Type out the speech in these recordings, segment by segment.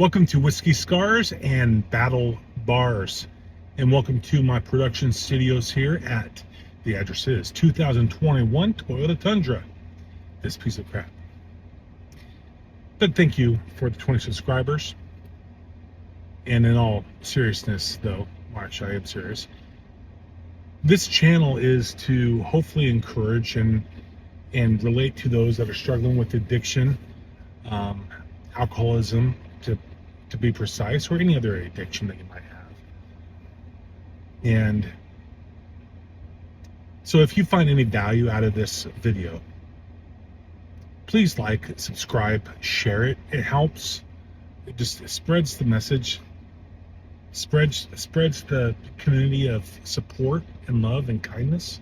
Welcome to Whiskey Scars and Battle Bars, and welcome to my production studios here at, the address is 2021 Toyota Tundra, this piece of crap. But thank you for the 20 subscribers. And in all seriousness, though, actually I am serious, this channel is to hopefully encourage and relate to those that are struggling with addiction, alcoholism, to be precise, or any other addiction that you might have. And so if you find any value out of this video, please like, subscribe, share it. It helps. It just spreads the message, spreads the community of support and love and kindness.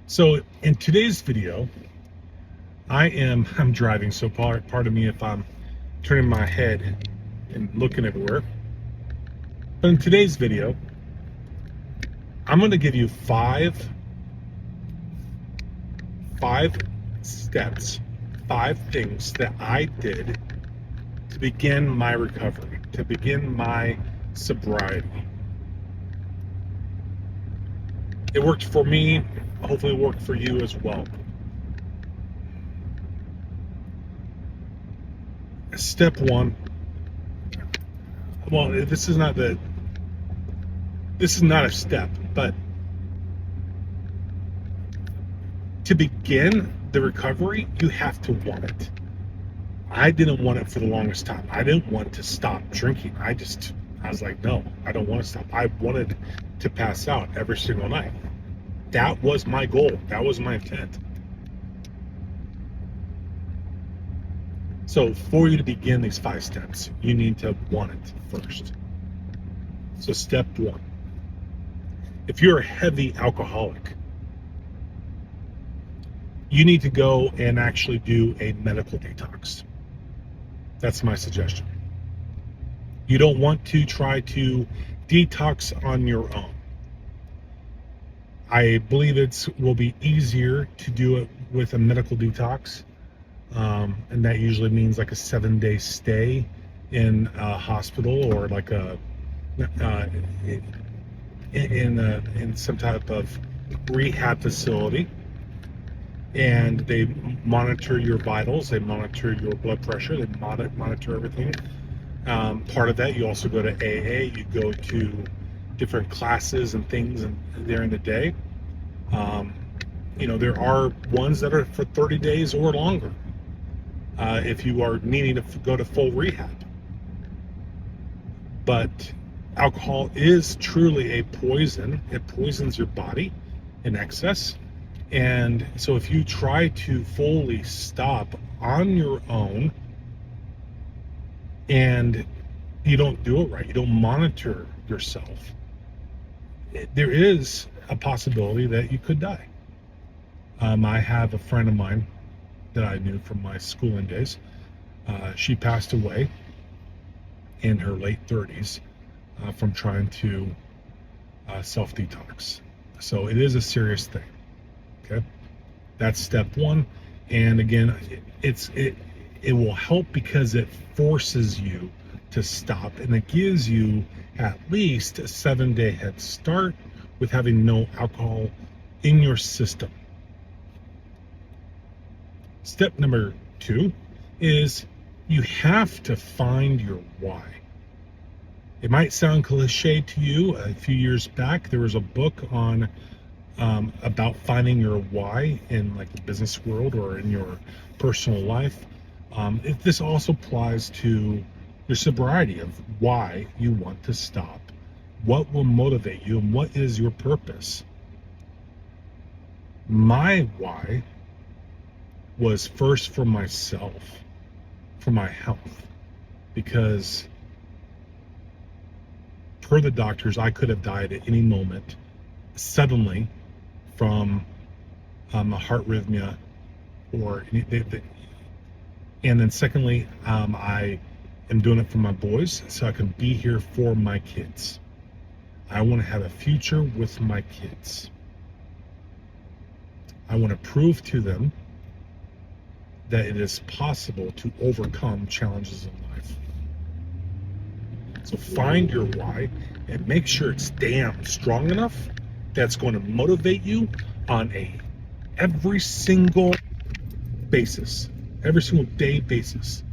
So in today's video, I'm driving, so pardon me if I'm turning my head and looking everywhere. But in today's video, I'm going to give you five steps, 5 things that I did to begin my recovery, to begin my sobriety. It worked for me. Hopefully it worked for you as well. Step 1. Well, this is not a step, but to begin the recovery, you have to want it. I didn't want it for the longest time. I didn't want to stop drinking. I was like, no, I don't want to stop. I wanted to pass out every single night. That was my goal. That was my intent. So for you to begin these 5 steps, you need to want it first. So step 1, if you're a heavy alcoholic, you need to go and actually do a medical detox. That's my suggestion. You don't want to try to detox on your own. I believe it will be easier to do it with a medical detox. And that usually means like a 7-day stay in a hospital or like in some type of rehab facility, and they monitor your vitals, they monitor your blood pressure, they monitor everything. Part of that, you also go to AA, you go to different classes and things during the day. There are ones that are for 30 days or longer. If you are needing to go to full rehab. But alcohol is truly a poison. It poisons your body in excess. And so if you try to fully stop on your own and you don't do it right, you don't monitor yourself, there is a possibility that you could die. I have a friend of mine that I knew from my schooling days. She passed away in her late 30s from trying to self-detox. So it is a serious thing. Okay, that's step 1. And again, it will help because it forces you to stop, and it gives you at least a 7-day head start with having no alcohol in your system. Step number 2 is you have to find your why. It might sound cliche to you. A few years back, there was a book on about finding your why in like the business world or in your personal life. This also applies to your sobriety, of why you want to stop. What will motivate you and what is your purpose? My why was first for myself, for my health, because per the doctors, I could have died at any moment suddenly from a heart arrhythmia or anything. And then secondly, I am doing it for my boys so I can be here for my kids. I want to have a future with my kids. I want to prove to them that it is possible to overcome challenges in life. So find your why and make sure it's damn strong enough that's going to motivate you on a every single basis, every single day basis.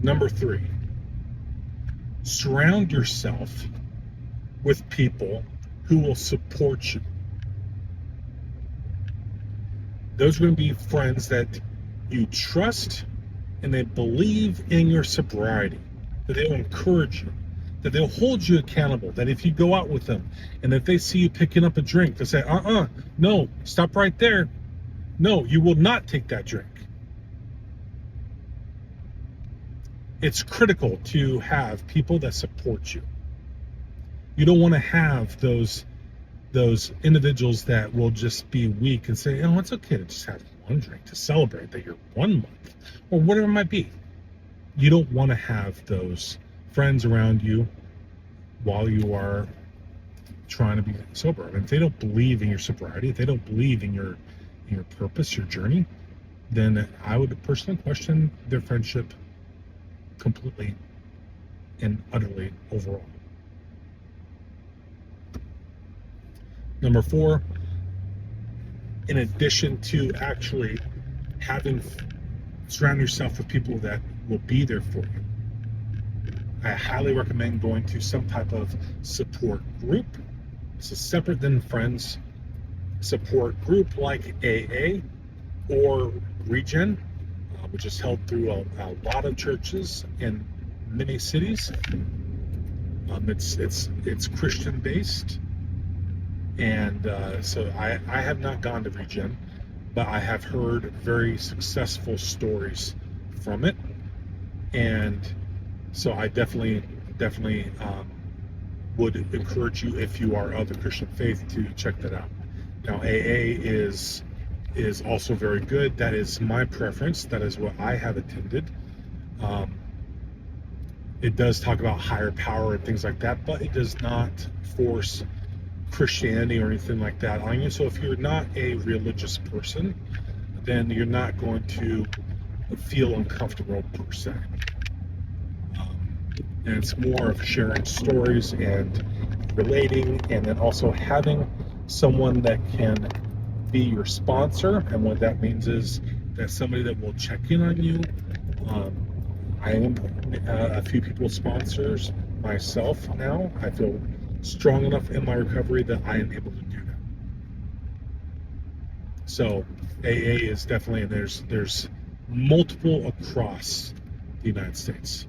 Number 3, surround yourself with people who will support you. Those are going to be friends that you trust and they believe in your sobriety, that they'll encourage you, that they'll hold you accountable, that if you go out with them and if they see you picking up a drink, they'll say, no, stop right there. No, you will not take that drink. It's critical to have people that support you. You don't want to have those individuals that will just be weak and say, it's okay to just have one drink to celebrate that you're 1 month or whatever it might be. You don't want to have those friends around you while you are trying to be sober. And if they don't believe in your sobriety, if they don't believe in your purpose, your journey, then I would personally question their friendship completely and utterly overall. Number 4, in addition to actually surround yourself with people that will be there for you, I highly recommend going to some type of support group. This is separate than friends. Support group like AA or Regen, which is held through a lot of churches in many cities. It's Christian based. And so I have not gone to Regen, but I have heard very successful stories from it. And so I definitely would encourage you, if you are of the Christian faith, to check that out. Now, AA is also very good. That is my preference. That is what I have attended. It does talk about higher power and things like that, but it does not force Christianity or anything like that on you. So if you're not a religious person, then you're not going to feel uncomfortable per se. And it's more of sharing stories and relating, and then also having someone that can be your sponsor. And what that means is that somebody that will check in on you. I am a few people's sponsors myself now. I feel strong enough in my recovery that I am able to do that. So AA is definitely, and there's multiple across the United States.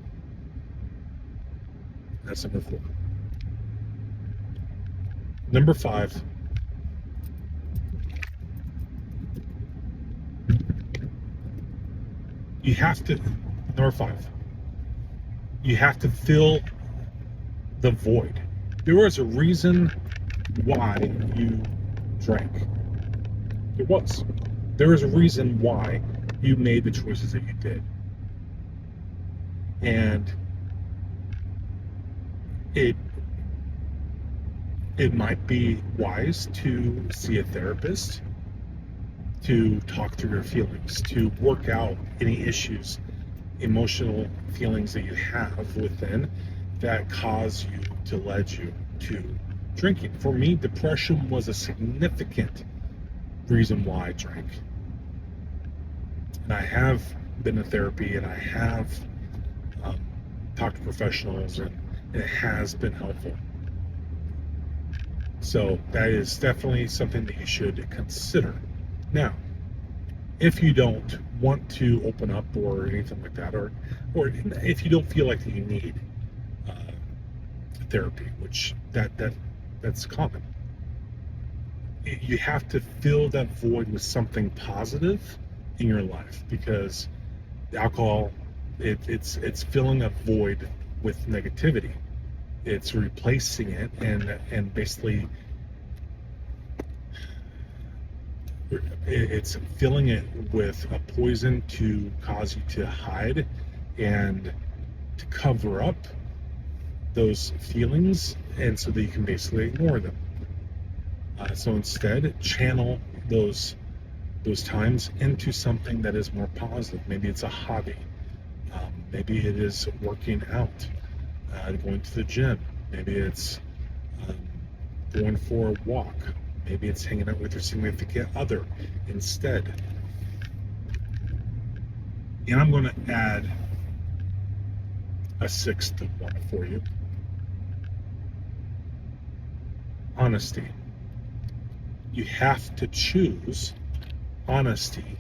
That's number 4. Number 5. Number 5. You have to fill the void. There was a reason why you drank. There was a reason why you made the choices that you did. And it might be wise to see a therapist, to talk through your feelings, to work out any issues, emotional feelings that you have within that cause you to lead you to drinking. For me, depression was a significant reason why I drank. And I have been in therapy, and I have talked to professionals, and it has been helpful. So that is definitely something that you should consider. Now, if you don't want to open up or anything like that, or if you don't feel like you need therapy, which that's common, you have to fill that void with something positive in your life, because alcohol, it's filling a void with negativity. It's replacing it and basically it's filling it with a poison to cause you to hide and to cover up those feelings, and so that you can basically ignore them. So instead, channel those those times into something that is more positive. Maybe it's a hobby. Maybe it is working out, going to the gym. Maybe it's going for a walk. Maybe it's hanging out with your significant other instead. And I'm going to add a sixth one for you. Honesty. You have to choose honesty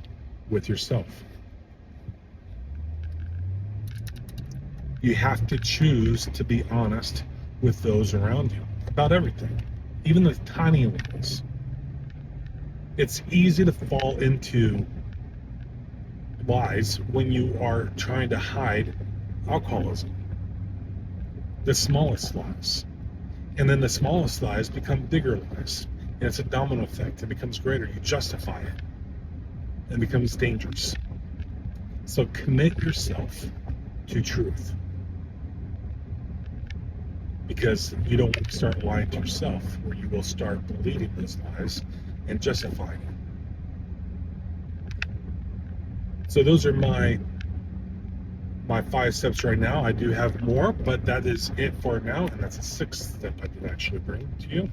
with yourself. You have to choose to be honest with those around you about everything, even the tiny ones. It's easy to fall into lies when you are trying to hide alcoholism. The smallest lies. And then the smallest lies become bigger lies. And it's a domino effect. It becomes greater. You justify it. It becomes dangerous. So commit yourself to truth. Because you don't want to start lying to yourself, or you will start believing those lies and justifying it. So those are my 5 steps right now. I do have more, but that is it for now, and that's a 6th step I did actually bring to you.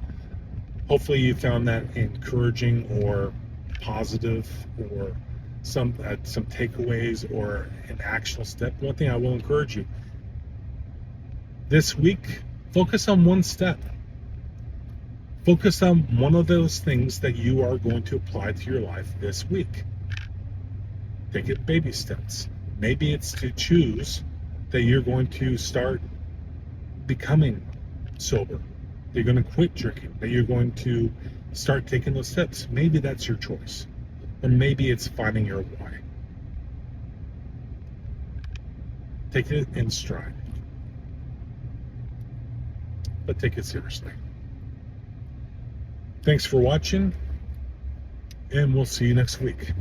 Hopefully you found that encouraging or positive, or some takeaways or an actual step. One thing I will encourage you this week, focus on one step. Focus on one of those things that you are going to apply to your life this week. Take it baby steps. Maybe it's to choose that you're going to start becoming sober. You're going to quit drinking. That you're going to start taking those steps. Maybe that's your choice. Or maybe it's finding your why. Take it in stride. But take it seriously. Thanks for watching, and we'll see you next week.